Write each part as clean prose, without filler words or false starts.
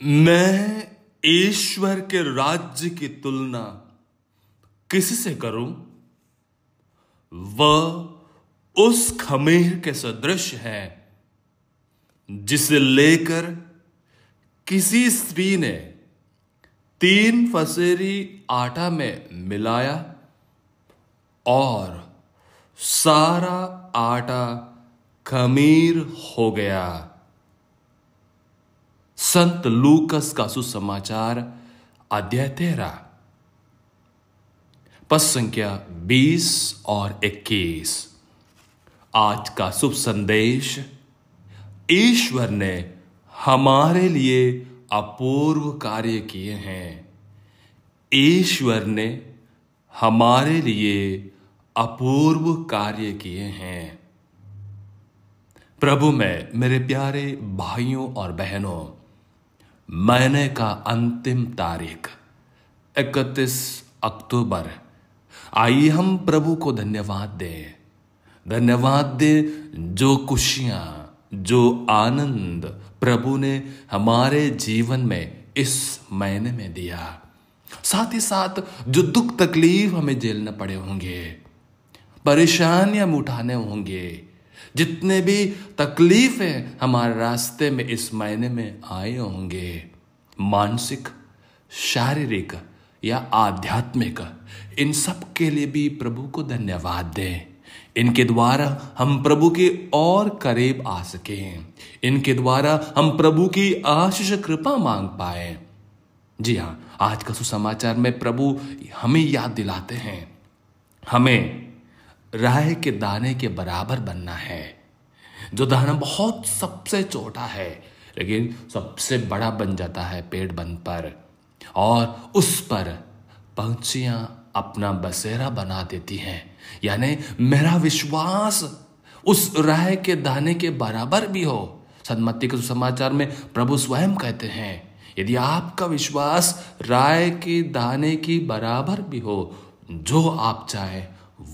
मैं ईश्वर के राज्य की तुलना किससे करूं? वह उस खमीर के सदृश है जिसे लेकर किसी स्त्री ने 3 फसेरी आटा में मिलाया और सारा आटा खमीर हो गया। संत लूकस का सुसमाचार अध्याय 13 पद संख्या 20 और 21। आज का शुभ संदेश, ईश्वर ने हमारे लिए अपूर्व कार्य किए हैं। ईश्वर ने हमारे लिए अपूर्व कार्य किए हैं। प्रभु में मेरे प्यारे भाइयों और बहनों, महीने का अंतिम तारीख 31 अक्टूबर। आइए हम प्रभु को धन्यवाद दें जो खुशियां, जो आनंद प्रभु ने हमारे जीवन में इस महीने में दिया। साथ ही साथ जो दुख तकलीफ हमें झेलने पड़े होंगे, परेशानियां उठाने होंगे, जितने भी तकलीफें हमारे रास्ते में इस महीने में आए होंगे, मानसिक, शारीरिक या आध्यात्मिक, इन सब के लिए भी प्रभु को धन्यवाद दें। इनके द्वारा हम प्रभु के और करीब आ सकें। इनके द्वारा हम प्रभु की आशीष कृपा मांग पाए। जी हाँ, आज का सुसमाचार में प्रभु हमें याद दिलाते हैं, हमें राह के दाने के बराबर बनना है। जो दाना बहुत सबसे छोटा है लेकिन सबसे बड़ा बन जाता है पेड़ बन पर, और उस पर पंछियां अपना बसेरा बना देती हैं। यानी मेरा विश्वास उस राह के दाने के बराबर भी हो। सन्मति के सुसमाचार में प्रभु स्वयं कहते हैं, यदि आपका विश्वास राह के दाने की बराबर भी हो, जो आप चाहे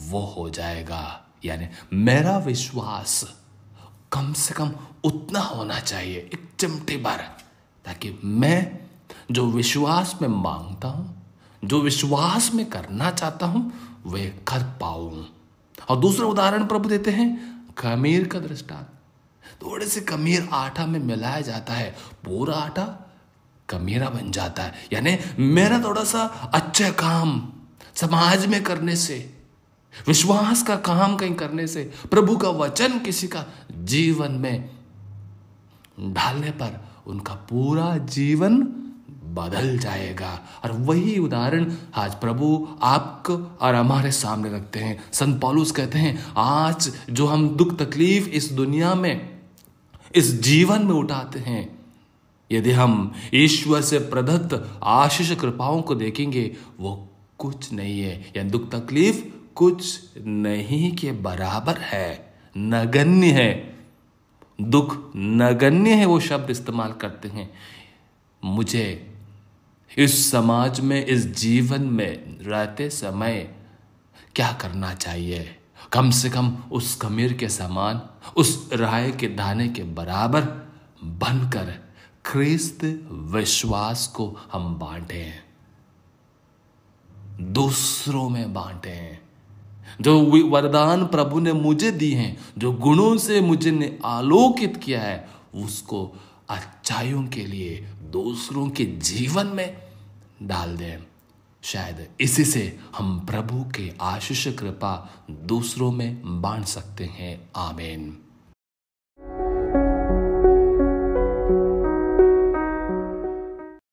वो हो जाएगा। यानी मेरा विश्वास कम से कम उतना होना चाहिए, एक चिमटी भर, ताकि मैं जो विश्वास में मांगता हूं, जो विश्वास में करना चाहता हूं, वे कर पाऊं। और दूसरा उदाहरण प्रभु देते हैं खमीर का दृष्टांत। थोड़े से खमीर आटा में मिलाया जाता है, पूरा आटा खमीरा बन जाता है। यानी मेरा थोड़ा सा अच्छा काम समाज में करने से, विश्वास का काम कहीं करने से, प्रभु का वचन किसी का जीवन में डालने पर उनका पूरा जीवन बदल जाएगा। और वही उदाहरण आज प्रभु आपको और हमारे सामने रखते हैं। संत पौलुस कहते हैं, आज जो हम दुख तकलीफ इस दुनिया में, इस जीवन में उठाते हैं, यदि हम ईश्वर से प्रदत्त आशीष कृपाओं को देखेंगे, वो कुछ नहीं है। या दुख तकलीफ कुछ नहीं के बराबर है, नगण्य है। दुख नगण्य है, वो शब्द इस्तेमाल करते हैं। मुझे इस समाज में, इस जीवन में रहते समय क्या करना चाहिए? कम से कम उस खमीर के समान, उस राय के दाने के बराबर बनकर ख्रिस्त विश्वास को हम बांटें, दूसरों में बांटें। जो वरदान प्रभु ने मुझे दी हैं, जो गुणों से मुझे ने आलोकित किया है, उसको अच्छाइयों के लिए दूसरों के जीवन में डाल दें। शायद इसी से हम प्रभु के आशीष कृपा दूसरों में बांट सकते हैं। आमीन।